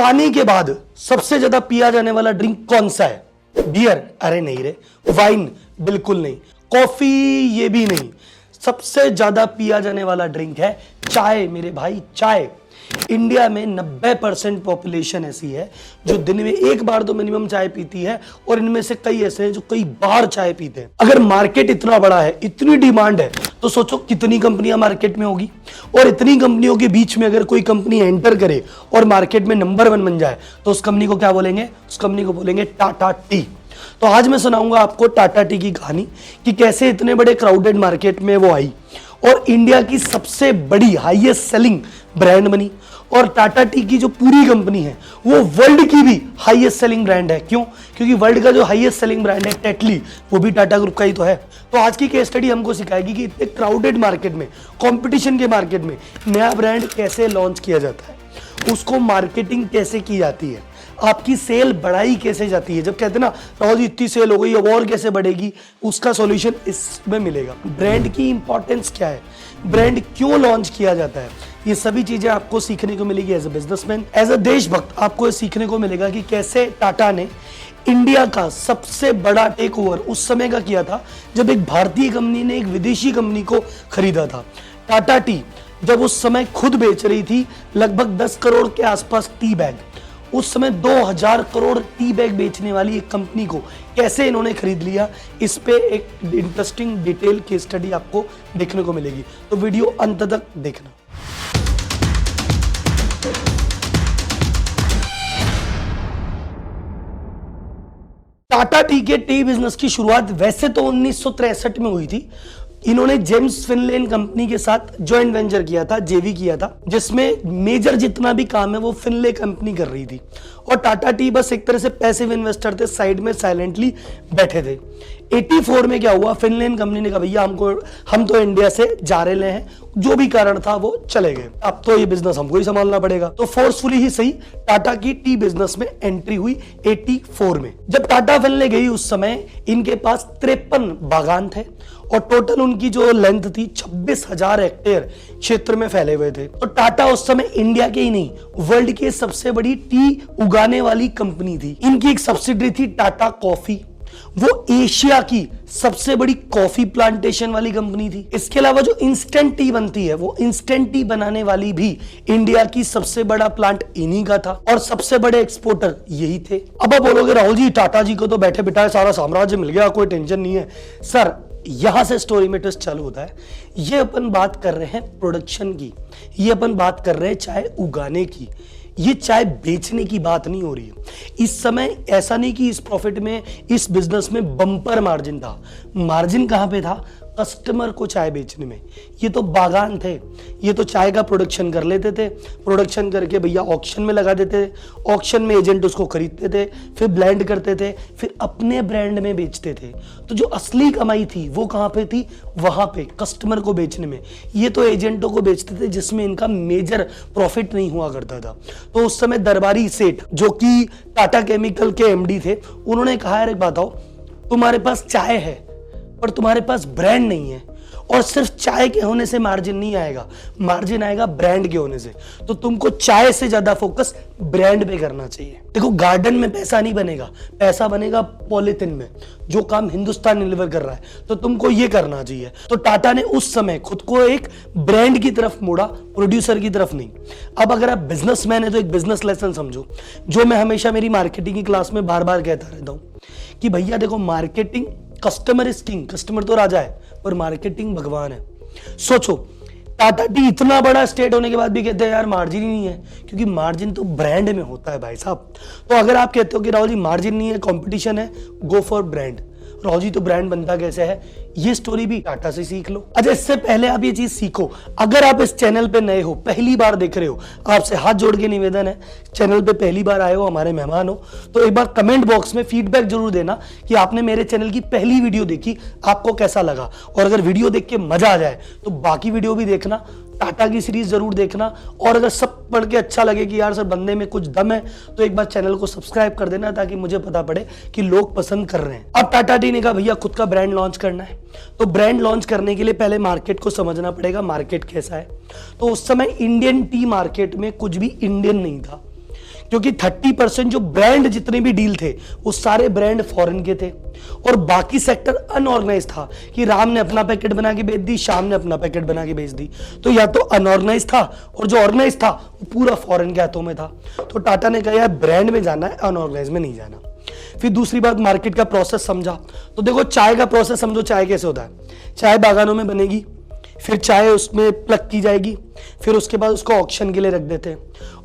पानी के बाद सबसे ज्यादा पिया जाने वाला ड्रिंक कौन सा है? बियर? अरे नहीं रे। वाइन? बिल्कुल नहीं। कॉफी? ये भी नहीं। सबसे ज्यादा पिया जाने वाला ड्रिंक है चाय मेरे भाई, चाय। इंडिया में 90% पॉपुलेशन ऐसी है जो दिन में एक बार तो मिनिमम चाय पीती है, और इनमें से कई ऐसे हैं जो कई बार चाय पीते हैं। अगर मार्केट इतना बड़ा है, इतनी डिमांड है, तो सोचो कितनी कंपनियां मार्केट में होगी। और इतनी कंपनियों के बीच में अगर कोई कंपनी एंटर करे और मार्केट में नंबर 1 बन जाए, तो उस कंपनी को क्या बोलेंगे? उस कंपनी को बोलेंगे टाटा टी। तो आज मैं सुनाऊंगा आपको टाटा टी की कहानी कि कैसे इतने बड़े क्राउडेड मार्केट में वो आई और इंडिया की सबसे बड़ी हाईएस्ट सेलिंग ब्रांड बनी। और टाटा टी की जो पूरी कंपनी है वो वर्ल्ड की भी हाईएस्ट सेलिंग ब्रांड है। क्यों? क्योंकि वर्ल्ड का जो हाईएस्ट सेलिंग ब्रांड है टेटली, वो भी टाटा ग्रुप का ही तो है। तो आज की केस स्टडी हमको सिखाएगी कि इतने क्राउडेड मार्केट में, कंपटीशन के मार्केट में नया ब्रांड कैसे लॉन्च किया जाता है, उसको मार्केटिंग कैसे की जाती है, आपकी सेल बढ़ाई कैसे जाती है। जब कहते हैं ना राहुल जी इतनी सेल हो गई अब और कैसे बढ़ेगी, उसका सॉल्यूशन इसमें मिलेगा। ब्रांड की इंपॉर्टेंस क्या है, ब्रांड क्यों लॉन्च किया जाता है, ये सभी चीजें आपको सीखने को मिलेगी as a businessman, as a देशभक्त। आपको ये सीखने को मिलेगा कि कैसे टाटा ने इंडिया का सबसे बड़ा टेक ओवर उस समय का किया था जब एक भारतीय कंपनी ने एक विदेशी कंपनी को खरीदा था। टाटा टी जब उस समय खुद बेच रही थी लगभग 10 करोड़ के आसपास टी बैग, उस समय 2000 करोड़ टी बैग बेचने वाली एक कंपनी को कैसे इन्होंने खरीद लिया, इस पे एक इंटरेस्टिंग डिटेल केस स्टडी आपको देखने को मिलेगी। तो वीडियो अंत तक देखना। टाटा टी के टी बिजनेस की शुरुआत वैसे तो 1963 में हुई थी। इन्होंने जेम्स फिनलेन कंपनी के साथ जॉइंट वेंचर किया था, जेवी किया था, जिसमें मेजर जितना भी काम है वो फिनले कंपनी कर रही थी और टाटा टी बस एक तरह से पैसिव इन्वेस्टर थे, साइड में साइलेंटली बैठे थे। 84 में क्या हुआ, फिनलैंड कंपनी ने कहा भैया हम तो इंडिया से जा रहे हैं, जो भी कारण था वो चले गए, अब तो ये बिजनेस हमको ही संभालना पड़ेगा। तो फोर्सफुली ही सही टाटा की टी बिजनेस में एंट्री हुई 84 में। जब टाटा फिनले गई उस समय इनके पास 53 बागान थे और टोटल उनकी जो लेंथ थी 26,000 हेक्टेयर क्षेत्र में फैले हुए थे। तो टाटा उस समय इंडिया के ही नहीं वर्ल्ड की सबसे बड़ी टी उगाने वाली कंपनी थी। इनकी एक सब्सिडरी थी टाटा कॉफी, वो एशिया की सबसे बड़ी कॉफी प्लांटेशन वाली कंपनी थी। इसके अलावा जो इंस्टेंट टी बनती है, वो इंस्टेंट टी बनाने वाली भी इंडिया की सबसे बड़ा प्लांट इन्हीं का था और सबसे बड़े एक्सपोर्टर यही थे। अब आप बोलोगे राहुल जी टाटा जी को तो बैठे बिठाए सारा साम्राज्य मिल गया, कोई टेंशन नहीं है। सर यहां से स्टोरी में ट्विस्ट चालू होता है। ये अपन बात कर रहे हैं प्रोडक्शन की, ये अपन बात कर रहे हैं चाय उगाने की, ये चाय बेचने की बात नहीं हो रही है। इस समय ऐसा नहीं कि इस प्रॉफिट में, इस बिजनेस में बम्पर मार्जिन था। मार्जिन कहां पे था? कस्टमर को चाय बेचने में। ये तो बागान थे, ये तो चाय का प्रोडक्शन कर लेते थे, प्रोडक्शन करके भैया ऑक्शन में लगा देते थे, ऑक्शन में एजेंट उसको खरीदते थे, फिर ब्लेंड करते थे, फिर अपने ब्रांड में बेचते थे। तो जो असली कमाई थी वो कहां पे थी? वहां पे कस्टमर को बेचने में। ये तो एजेंटों को बेचते थे जिसमें इनका मेजर प्रॉफिट नहीं हुआ करता था। तो उस समय दरबारी सेठ जो कि टाटा केमिकल के एमडी थे, उन्होंने कहा यार एक बात आओ, तुम्हारे पास चाय है पर तुम्हारे पास ब्रांड नहीं है, और सिर्फ चाय के होने से मार्जिन नहीं आएगा, मार्जिन आएगा ब्रांड के होने से। तो तुमको चाय से ज्यादा फोकस ब्रांड पे करना चाहिए। देखो गार्डन में पैसा नहीं बनेगा, पैसा बनेगा पॉलिथिन में, जो काम हिंदुस्तान डिलीवर कर रहा है, तो तुमको ये करना चाहिए। तो टाटा ने उस समय खुद को एक ब्रांड की तरफ मोड़ा, प्रोड्यूसर की तरफ नहीं। अब अगर आप बिजनेसमैन है तो एक बिजनेस लेसन समझो, जो मैं हमेशा मेरी मार्केटिंग की क्लास में बार बार कहता रहता हूं कि भैया देखो marketing, customer is king, customer तो राजा है और मार्केटिंग भगवान है। सोचो टाटा टी इतना बड़ा स्टेट होने के बाद भी कहते हैं यार मार्जिन ही नहीं है, क्योंकि मार्जिन तो ब्रांड में होता है भाई साहब। तो अगर आप कहते हो कि राहुल जी मार्जिन नहीं है, कंपटीशन है, go for brand. Rahul ji तो ब्रांड बनता कैसे है, ये स्टोरी भी टाटा से सीख लो। अच्छा इससे पहले आप ये चीज सीखो, अगर आप इस चैनल पे नए हो, पहली बार देख रहे हो, आपसे हाथ जोड़ के निवेदन है, चैनल पे पहली बार आए हो, हमारे मेहमान हो, तो एक बार कमेंट बॉक्स में फीडबैक जरूर देना कि आपने मेरे चैनल की पहली वीडियो देखी, आपको कैसा लगा। और अगर वीडियो देख के मजा आ जाए तो बाकी वीडियो भी देखना, टाटा की सीरीज जरूर देखना। और अगर सब पढ़ के अच्छा लगे कि यार सर बंदे में कुछ दम है, तो एक बार चैनल को सब्सक्राइब कर देना ताकि मुझे पता पड़े कि लोग पसंद कर रहे हैं। अब टाटा टी ने कहा भैया खुद का ब्रांड लॉन्च करना है, तो ब्रांड लॉन्च करने के लिए पहले मार्केट को समझना पड़ेगा, मार्केट कैसा है। तो उस समय इंडियन टी मार्केट में कुछ भी इंडियन नहीं था, क्योंकि 30% जो ब्रांड जितने भी डील थे वो सारे ब्रांड फॉरेन के थे और बाकी सेक्टर अनऑर्गेनाइज था कि राम ने अपना पैकेट बना के बेच दी, श्याम ने अपना पैकेट बना के बेच दी। तो या तो अनऑर्गेनाइज था और जो ऑर्गेनाइज था वो पूरा फॉरेन के हाथों में था। तो टाटा ने कहा यार ब्रांड में जाना है, अनऑर्गेनाइज में नहीं जाना। फिर दूसरी बात, मार्केट का प्रोसेस समझा। तो देखो चाय का प्रोसेस समझो, चाय कैसे होता है। चाय बागानों में बनेगी, फिर चाय उसमें प्लग की जाएगी, फिर उसके बाद उसको ऑक्शन के लिए रख देते हैं।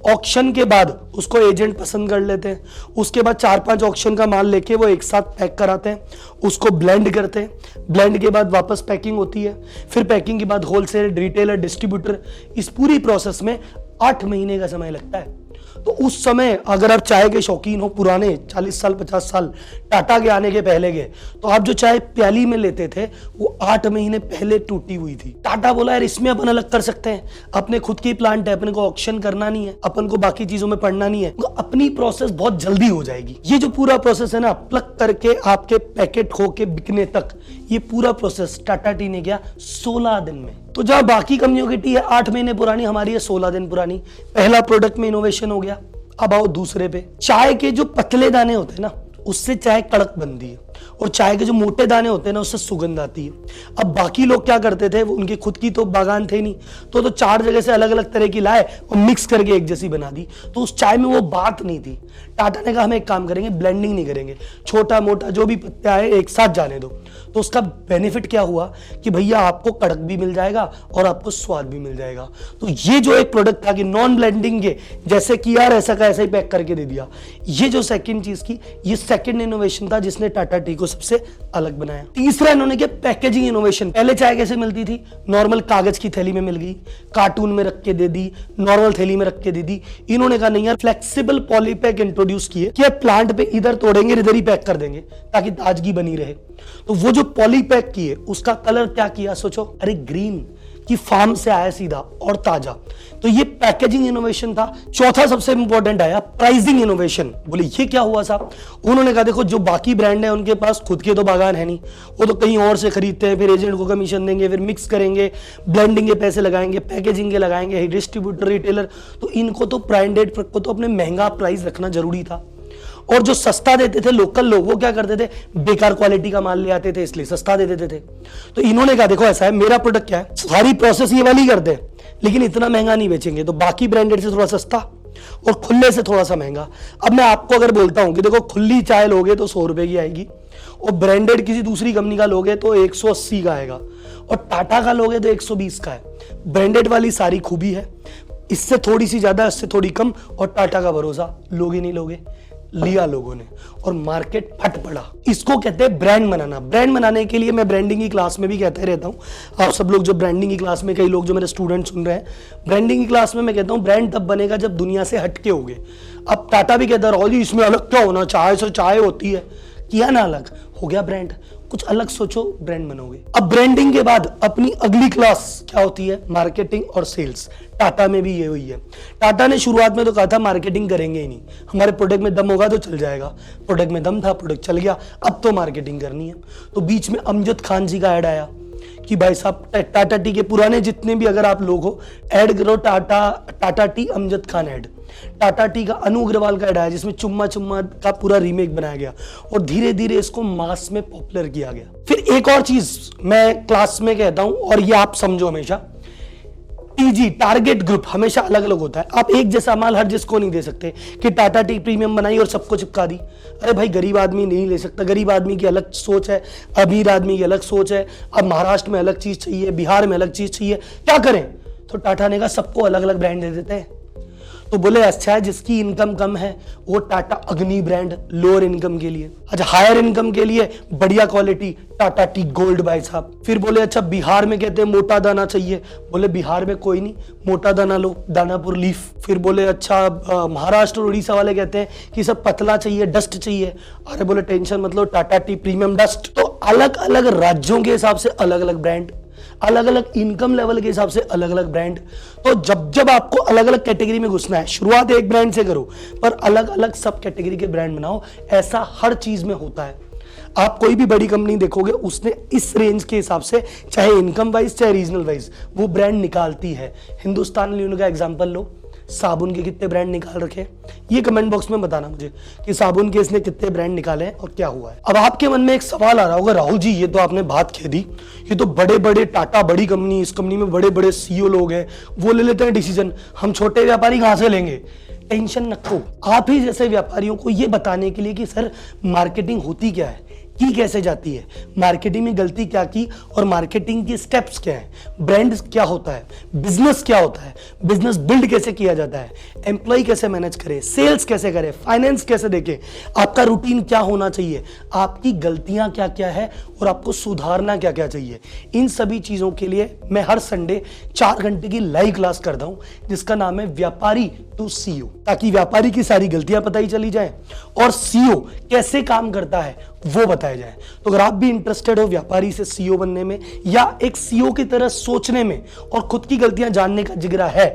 ऑक्शन के बाद उसको एजेंट पसंद कर लेते हैं। उसके बाद 4-5 ऑक्शन का माल लेके वो एक साथ पैक कराते हैं, उसको ब्लेंड करते हैं। ब्लेंड के बाद वापस पैकिंग होती है, फिर पैकिंग के बाद होलसेल, रिटेलर, डिस्ट्रीब्यूटर, इस पूरी प्रोसेस में 8 महीने का समय लगता है। तो उस समय अगर आप चाय के शौकीन हो, पुराने 40 साल 50 साल टाटा के आने के पहले के, तो आप जो चाय प्याली में लेते थे वो 8 महीने पहले टूटी हुई थी। टाटा बोला यार इसमें अपन अलग कर सकते हैं, अपने खुद की प्लांट है, अपने को ऑक्शन करना नहीं है, अपन को बाकी चीजों में पड़ना नहीं है, तो अपनी प्रोसेस बहुत जल्दी हो जाएगी। ये जो पूरा प्रोसेस है ना, प्लग करके आपके पैकेट होके बिकने तक, ये पूरा प्रोसेस टाटा टी ने किया 16 दिन में। तो जहां बाकी कंपनियों की टी है 8 महीने पुरानी, हमारी है 16 दिन पुरानी। पहला प्रोडक्ट में इनोवेशन हो गया। अब आओ दूसरे पे। चाय के जो पतले दाने होते हैं ना, उससे चाय कड़क बनती है और चाय के जो मोटे दाने होते हैं ना, उससे सुगंध आती है। अब बाकी लोग क्या करते थे, वो उनकी खुद की तो बागान थे नहीं, तो 4 जगह से अलग अलग तरह की लाए और मिक्स करके एक जैसी बना दी। तो उस चाय में वो बात नहीं थी। टाटा ने कहा हम एक काम करेंगे, ब्लेंडिंग नहीं करेंगे, छोटा मोटा जो भी पत्ते आए एक साथ जाने दो। तो उसका बेनिफिट क्या हुआ कि भैया आपको कड़क भी मिल जाएगा और आपको स्वाद भी मिल जाएगा। तो ये जो एक प्रोडक्ट था कि नॉन ब्लेंडिंग के, जैसे कि यार ऐसा का ऐसा ही पैक करके दे दिया, ये जो सेकंड चीज की, ये सेकंड इनोवेशन था जिसने टाटा टी को सबसे अलग बनाया। तीसरा इन्होंने किया पैकेजिंग इनोवेशन। पहले चाय कैसे मिलती थी, नॉर्मल कागज की थैली में मिल गई, कार्टून में रख के दे दी, नॉर्मल थैली में रख के दे दी। इन्होंने कहा नहीं यार, फ्लेक्सिबल पॉलीपैक इंट्रोड्यूस किए कि प्लांट पे इधर तोड़ेंगे इधर ही पैक कर देंगे ताकि ताजगी बनी रहे। तो वो जो पॉलीपैक किए, उसका कलर क्या किया सोचो, अरे ग्रीन, कि फार्म से आया सीधा और ताजा। तो ये पैकेजिंग इनोवेशन था। चौथा सबसे इंपॉर्टेंट आया प्राइसिंग इनोवेशन। बोले ये क्या हुआ साहब? उन्होंने कहा देखो जो बाकी ब्रांड है उनके पास खुद के तो बागान है नहीं, वो तो कहीं और से खरीदते हैं, फिर एजेंट को कमीशन देंगे, फिर मिक्स करेंगे, ब्लेंडिंग के पैसे लगाएंगे, पैकेजिंग के लगाएंगे, डिस्ट्रीब्यूटर, रिटेलर, तो इनको तो ब्रांडेड को तो अपने महंगा प्राइस रखना जरूरी था। और जो सस्ता देते थे लोकल लोग, वो क्या करते थे, बेकार क्वालिटी का माल ले आते थे, इसलिए सस्ता दे देते थे। तो इन्होंने कहा देखो ऐसा है, मेरा प्रोडक्ट क्या है, सारी प्रोसेस ये वाली करते हैं लेकिन इतना महंगा नहीं बेचेंगे, तो बाकी ब्रांडेड से थोड़ा सस्ता और खुले से थोड़ा सा महंगा। अब मैं आपको अगर बोलता हूं कि देखो खुली चाय लोगे तो 100 रुपए की आएगी और ब्रांडेड किसी दूसरी कंपनी का लोगे तो 180 का आएगा और टाटा का लोगे तो 120 का है। ब्रांडेड वाली सारी खूबी है, इससे थोड़ी सी ज्यादा, इससे थोड़ी कम, और टाटा का भरोसा, लोगे नहीं लोगे, लिया लोगों ने और मार्केट फट पड़ा। इसको कहते हैं ब्रांड बनाना। ब्रांड बनाने के लिए मैं ब्रांडिंग की क्लास में भी कहते रहता हूं, आप सब लोग जो ब्रांडिंग की क्लास में, कई लोग जो मेरे स्टूडेंट सुन रहे हैं, ब्रांडिंग की क्लास में मैं कहता हूं ब्रांड तब बनेगा जब दुनिया से हटके होगे। अब टाटा भी कहता है इसमें अलग क्या होना, चाय से चाय होती है, किया ना अलग, हो गया ब्रांड। कुछ अलग सोचो, ब्रांड बनोगे। अब ब्रांडिंग के बाद अपनी अगली क्लास क्या होती है, मार्केटिंग और सेल्स। टाटा में भी ये हुई है। टाटा ने शुरुआत में तो कहा था मार्केटिंग करेंगे ही नहीं, हमारे प्रोडक्ट में दम होगा तो चल जाएगा। प्रोडक्ट में दम था, प्रोडक्ट चल गया, अब तो मार्केटिंग करनी है। तो बीच में अमजद खान जी का ऐड आया कि भाई साहब टाटा टी के पुराने जितने भी अगर आप लोग हो, ऐड करो Tata T Amjad Khan add. Tata T का अनु अग्रवाल का ऐड आया जिसमें चुम्मा चुम्मा का पूरा रीमेक बनाया गया और धीरे धीरे इसको मास में पॉपुलर किया गया। फिर एक और चीज मैं क्लास में कहता हूं और ये आप समझो, हमेशा टीजी टारगेट ग्रुप हमेशा अलग अलग होता है। आप एक जैसा माल हर जिसको नहीं दे सकते कि टाटा टी प्रीमियम बनाई और सबको चिपका दी। अरे भाई गरीब आदमी नहीं ले सकता, गरीब आदमी की अलग सोच है, अमीर आदमी की अलग सोच है। अब महाराष्ट्र में अलग चीज चाहिए, बिहार में अलग चीज चाहिए, क्या करें? तो टाटा ने कहा सबको अलग अलग ब्रांड दे देते हैं। तो बोले अच्छा है, जिसकी इनकम कम है वो टाटा अग्नि ब्रांड लोअर इनकम के लिए, अच्छा हायर इनकम के लिए बढ़िया क्वालिटी टाटा टी गोल्ड भाई साहब। फिर बोले अच्छा बिहार में कहते हैं मोटा दाना चाहिए, बोले बिहार में कोई नहीं, मोटा दाना लो, दानापुर लीफ। फिर बोले अच्छा महाराष्ट्र और उड़ीसा वाले कहते हैं कि सब पतला चाहिए, डस्ट चाहिए, अरे बोले टेंशन मतलब टाटा टी प्रीमियम डस्ट। तो अलग अलग राज्यों के हिसाब से अलग अलग ब्रांड, अलग अलग इनकम लेवल के हिसाब से अलग अलग ब्रांड। तो जब आपको अलग अलग कैटेगरी में घुसना है, शुरुआत एक ब्रांड से करो पर अलग अलग सब कैटेगरी के ब्रांड बनाओ। ऐसा हर चीज में होता है। आप कोई भी बड़ी कंपनी देखोगे उसने इस रेंज के हिसाब से, चाहे इनकम वाइज चाहे रीजनल वाइज, वो ब्रांड निकालती है। हिंदुस्तान यूनिलीवर का एग्जांपल लो, साबुन के कितने ब्रांड निकाल रखे हैं, ये कमेंट बॉक्स में बताना मुझे कि साबुन के इसने कितने ब्रांड निकाले हैं और क्या हुआ है। अब आपके मन में एक सवाल आ रहा होगा, राहुल जी ये तो आपने बात कह दी, ये तो बड़े बड़े टाटा बड़ी कंपनी, इस कंपनी में बड़े बड़े सीईओ लोग हैं, वो ले लेते हैं डिसीजन, हम छोटे व्यापारी कहां से लेंगे। टेंशन रखो, आप ही जैसे व्यापारियों को ये बताने के लिए कि सर मार्केटिंग होती क्या है, की कैसे जाती है, मार्केटिंग में गलती क्या की और मार्केटिंग के स्टेप्स क्या है, ब्रांड क्या होता है, बिजनेस क्या होता है, बिजनेस बिल्ड कैसे किया जाता है, एम्प्लॉय कैसे मैनेज करे, सेल्स कैसे करे, फाइनेंस कैसे देखे, आपका रूटीन क्या होना चाहिए, आपकी गलतियां क्या क्या है और आपको सुधारना क्या क्या चाहिए। इन सभी चीजों के लिए मैं हर संडे 4 घंटे की लाइव क्लास करता हूं जिसका नाम है व्यापारी टू सीईओ, ताकि व्यापारी की सारी गलतियां पता ही चली जाए और सीईओ कैसे काम करता है वो बताया जाए। तो अगर आप भी इंटरेस्टेड हो व्यापारी से सीईओ बनने में या एक सीईओ की तरह सोचने में और खुद की गलतियां जानने का जिगरा है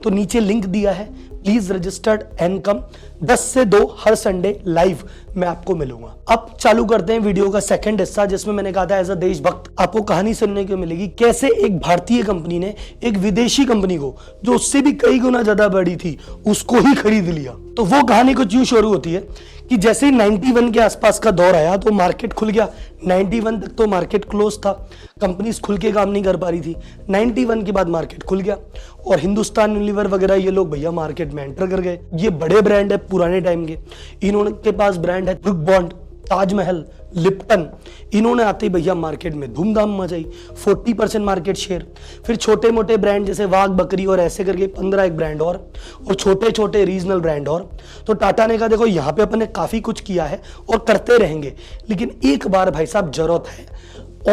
तो नीचे लिंक दिया है, प्लीज रजिस्टर्ड एंड कम। 10 से 2 हर संडे लाइव मैं आपको मिलूंगा। अब चालू करते हैं वीडियो का सेकंड हिस्सा जिसमें मैंने कहा था एज अ देशभक्त आपको कहानी सुनने को मिलेगी कैसे एक भारतीय कंपनी ने एक विदेशी कंपनी को जो उससे भी कई गुना ज्यादा बड़ी थी उसको ही खरीद लिया। तो वो कहानी कुछ यूं शुरू होती है कि जैसे 91 के आसपास का दौर आया तो मार्केट खुल गया। 91 तक तो मार्केट क्लोज था, कंपनीज खुल के काम नहीं कर पा रही थी। 91 के बाद मार्केट खुल गया और हिंदुस्तान यूनिलीवर वगैरह ये लोग भैया मार्केट में एंटर कर गए। ये बड़े ब्रांड है पुराने टाइम के, इन्होंने के पास ब्रांड है ब्रुक बॉन्ड, ताजमहल, लिप्टन, इन्होंने आते ही भैया मार्केट में धूमधाम मचाई, 40% मार्केट शेयर। फिर छोटे मोटे ब्रांड जैसे वाघ बकरी और ऐसे करके 15 एक ब्रांड और छोटे छोटे रीजनल ब्रांड और। तो टाटा ने कहा देखो यहाँ पे अपन ने काफी कुछ किया है और करते रहेंगे, लेकिन एक बार भाई साहब जरूरत है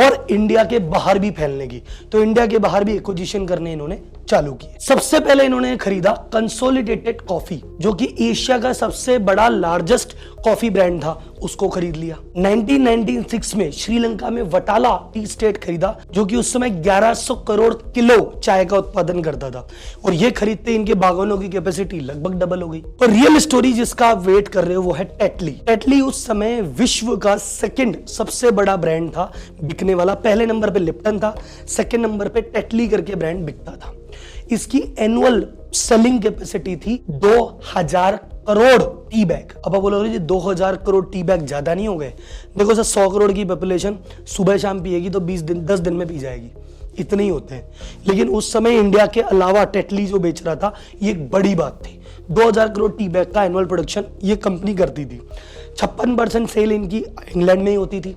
और इंडिया के बाहर भी फैलने की। तो इंडिया के बाहर भी एक्विजिशन करने इन्होंने चालू किए। सबसे पहले इन्होंने खरीदा कंसोलिडेटेड कॉफी जो कि एशिया का सबसे बड़ा लार्जेस्ट कॉफी ब्रांड था, उसको खरीद लिया। 1996 में श्रीलंका में वटाला टी स्टेट खरीदा जो कि उस समय 1100 करोड़ किलो चाय का उत्पादन करता था और ये खरीदते इनके बागानों की कैपेसिटी लगभग डबल हो गई। और रियल स्टोरी जिसका आप वेट कर रहे हो वो है टेटली। टेटली उस समय विश्व का सेकंड सबसे बड़ा ब्रांड था बिकने वाला। पहले नंबर पे लिप्टन था, सेकंड नंबर पे टेटली करके ब्रांड बिकता था। इसकी एनुअल सेलिंग कैपेसिटी थी 2000 करोड़ टी बैग। अब आप बोलोगे 2000 करोड़ टी बैग ज्यादा नहीं हो गए? देखो सर 100 करोड़ की पॉपुलेशन सुबह शाम पिएगी तो 10 दिन में पी जाएगी, इतने ही होते हैं। लेकिन उस समय इंडिया के अलावा टेटली जो बेच रहा था ये एक बड़ी बात थी। 2000 करोड़ टी बैग का एनुअल प्रोडक्शन ये कंपनी करती थी। 56% सेल इनकी इंग्लैंड में ही होती थी,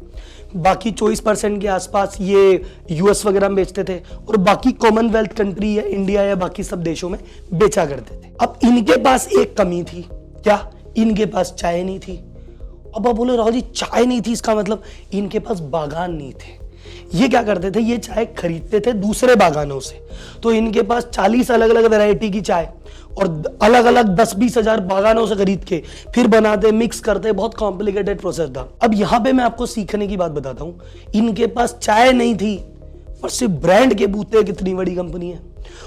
बाकी 24% के आसपास ये यूएस वगैरह में बेचते थे और बाकी कॉमनवेल्थ कंट्री या इंडिया या बाकी सब देशों में बेचा करते थे। अब इनके पास एक कमी थी, क्या? इनके पास चाय नहीं थी। अब आप बोले राहुल जी चाय नहीं थी, इसका मतलब इनके पास बागान नहीं थे। ये क्या करते थे, ये चाय खरीदते थे दूसरे बागानों से। तो इनके पास 40 अलग अलग वैरायटी की चाय और अलग अलग 10-20 हजार बागानों से खरीद के फिर बनाते मिक्स करते, बहुत कॉम्प्लिकेटेड प्रोसेस था। अब यहां पे मैं आपको सीखने की बात बताता हूं, इनके पास चाय नहीं थी और सिर्फ ब्रांड के बूते कितनी बड़ी कंपनी है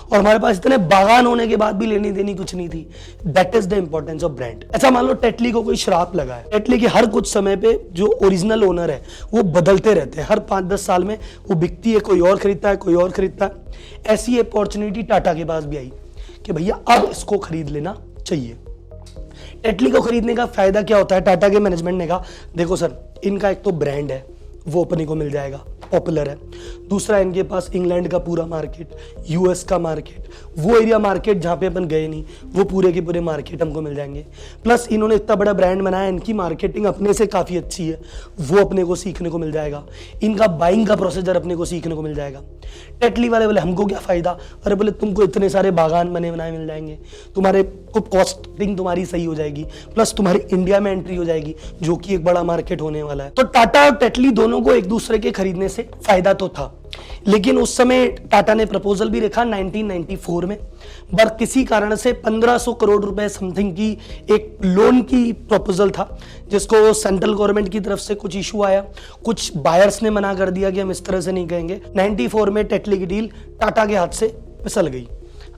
और हमारे पास इतने बागान होने के बाद भी लेनी देनी कुछ नहीं थी। That is the importance of brand. ऐसा मान लो टेटली को कोई श्राप लगा है, टेटली के हर कुछ समय पे जो ओरिजिनल ओनर है वो बदलते रहते हैं, हर 5-10 साल में वो बिकती है, कोई और खरीदता है, कोई और खरीदता है। ऐसी अपॉर्चुनिटी टाटा के पास भी आई कि भैया अब इसको खरीद लेना चाहिए। टेटली को खरीदने का फायदा क्या होता है? टाटा के मैनेजमेंट ने कहा देखो सर इनका एक तो ब्रांड है वो अपने को मिल जाएगा, पॉपुलर है। दूसरा इनके पास इंग्लैंड का पूरा मार्केट, यूएस का मार्केट, वो एरिया मार्केट जहां पे अपन गए नहीं, वो पूरे के पूरे मार्केट हमको मिल जाएंगे। प्लस इन्होंने इतना बड़ा ब्रांड बनाया, इनकी मार्केटिंग अपने से काफी अच्छी है, वो अपने को सीखने को मिल जाएगा। इनका बाइंग का प्रोसीजर अपने को सीखने को मिल जाएगा। टेटली वाले बोले हमको क्या फायदा? अरे बोले तुमको इतने सारे बागान बने बनाए मिल जाएंगे, तुम्हारे को कॉस्टिंग तुम्हारी सही हो जाएगी, प्लस तुम्हारी इंडिया में एंट्री हो जाएगी जो कि एक बड़ा मार्केट होने वाला है। तो टाटा और टेटली दोनों को एक दूसरे के खरीदने से फायदा तो था, लेकिन उस समय टाटा ने प्रपोजल भी रखा 1994 में, पर किसी कारण से 1500 करोड़ रुपए समथिंग की एक लोन की प्रपोजल था जिसको सेंट्रल गवर्नमेंट की तरफ से कुछ इशू आया, कुछ बायर्स ने मना कर दिया कि हम इस तरह से नहीं कहेंगे। 94 में टेटली की डील टाटा के हाथ से फिसल गई।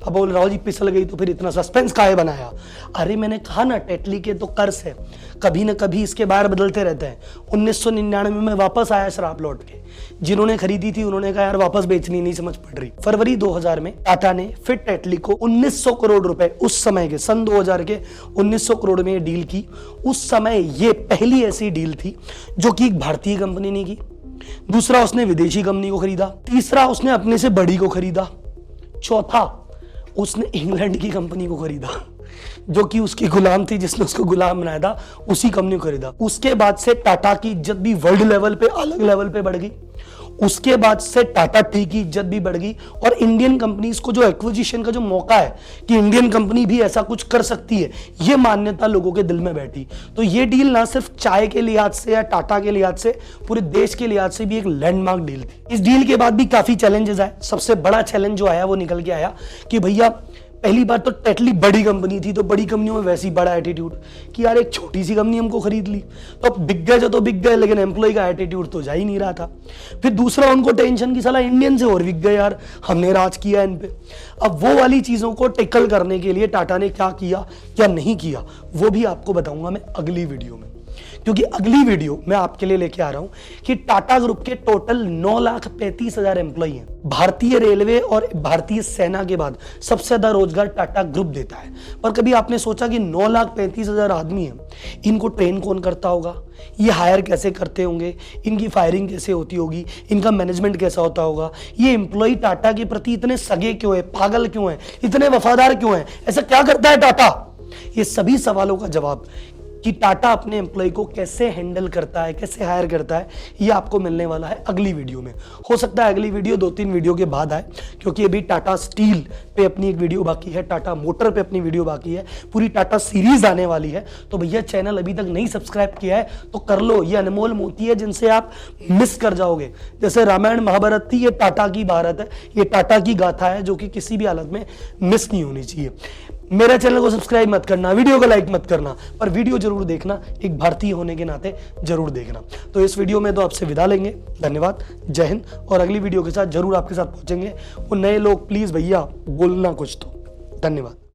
अब बोल राहुल जी पिसल गई तो फिर इतना सस्पेंस काहे बनाया? अरे मैंने कहा ना, टेटली के तो कर्ज है, कभी ना कभी इसके बार बदलते रहते हैं। 1999 में वापस आया शराब लौट के, जिन्होंने खरीदी थी उन्होंने कहा यार वापस बेचनी नहीं समझ पड़ रही। फरवरी 2000 में टाटा ने फिर टेटली को 1900 करोड़ रुपए, उस समय के सन 2000 के 1900 करोड़ में डील की। उस समय ये पहली ऐसी डील थी जो कि एक भारतीय कंपनी ने की। दूसरा, उसने विदेशी कंपनी को खरीदा। तीसरा, उसने अपने से बड़ी को खरीदा। चौथा, उसने इंग्लैंड की कंपनी को खरीदा जो कि उसकी गुलाम थी, जिसने उसको गुलाम बनाया था, उसी कंपनी को खरीदा। उसके बाद से टाटा की इज्जत भी वर्ल्ड लेवल पे, अलग लेवल पे बढ़ गई। उसके बाद से टाटा टी की इज्जत भी बढ़ गई। और इंडियन कंपनीज को जो एक्विजिशन का जो मौका है कि इंडियन कंपनी भी ऐसा कुछ कर सकती है, ये मान्यता लोगों के दिल में बैठी। तो ये डील ना सिर्फ चाय के लिहाज से या टाटा के लिहाज से, पूरे देश के लिहाज से भी एक लैंडमार्क डील थी। इस डील के बाद भी काफी चैलेंजेस आए। सबसे बड़ा चैलेंज जो आया वो निकल के आया कि भैया पहली बात तो टेटली बड़ी कंपनी थी, तो बड़ी कंपनियों में वैसे ही बड़ा एटीट्यूड कि यार एक छोटी सी कंपनी हमको खरीद ली तो बिक गए जो तो बिक गए, लेकिन एम्प्लॉय का एटीट्यूड तो जा ही नहीं रहा था। फिर दूसरा, उनको टेंशन की साला इंडियन से और बिक गए यार, हमने राज किया इन पे। अब वो वाली चीजों को टेकल करने के लिए टाटा ने क्या किया क्या नहीं किया, वो भी आपको बताऊंगा मैं अगली वीडियो में। क्योंकि अगली वीडियो मैं आपके लिए लेके आ रहा हूं कि टाटा ग्रुप के टोटल 9,35,000 एम्प्लॉय हैं। भारतीय रेलवे और भारतीय सेना के बाद सबसे ज्यादा रोजगार टाटा ग्रुप देता है। पर कभी आपने सोचा कि 9,35,000 आदमी हैं, इनको ट्रेन कौन करता होगा, ये हायर कैसे करते होंगे, इनकी फायरिंग कैसे होती होगी, इनका मैनेजमेंट कैसा होता होगा, ये एम्प्लॉय टाटा के प्रति इतने सगे क्यों है, पागल क्यों है, इतने वफादार क्यों है, ऐसा क्या करता है टाटा? ये सभी सवालों का जवाब कि टाटा अपने एम्प्लॉय को कैसे हैंडल करता है, कैसे हायर करता है, ये आपको मिलने वाला है अगली वीडियो में। हो सकता है अगली वीडियो 2-3 वीडियो के बाद आए, क्योंकि अभी टाटा स्टील पे अपनी एक वीडियो बाकी है, टाटा मोटर पे अपनी वीडियो बाकी है, पूरी टाटा सीरीज आने वाली है। तो भैया चैनल अभी तक नहीं सब्सक्राइब किया है तो कर लो, ये अनमोल मोती है जिनसे आप मिस कर जाओगे। जैसे रामायण महाभारत थी, ये टाटा की भारत है, ये टाटा की गाथा है जो कि किसी भी हालत में मिस नहीं होनी चाहिए। मेरा चैनल को सब्सक्राइब मत करना, वीडियो को लाइक मत करना, पर वीडियो जरूर देखना, एक भारतीय होने के नाते जरूर देखना। तो इस वीडियो में तो आपसे विदा लेंगे, धन्यवाद, जय हिंद। और अगली वीडियो के साथ जरूर आपके साथ पहुंचेंगे वो नए लोग। प्लीज भैया बोलना कुछ तो, धन्यवाद।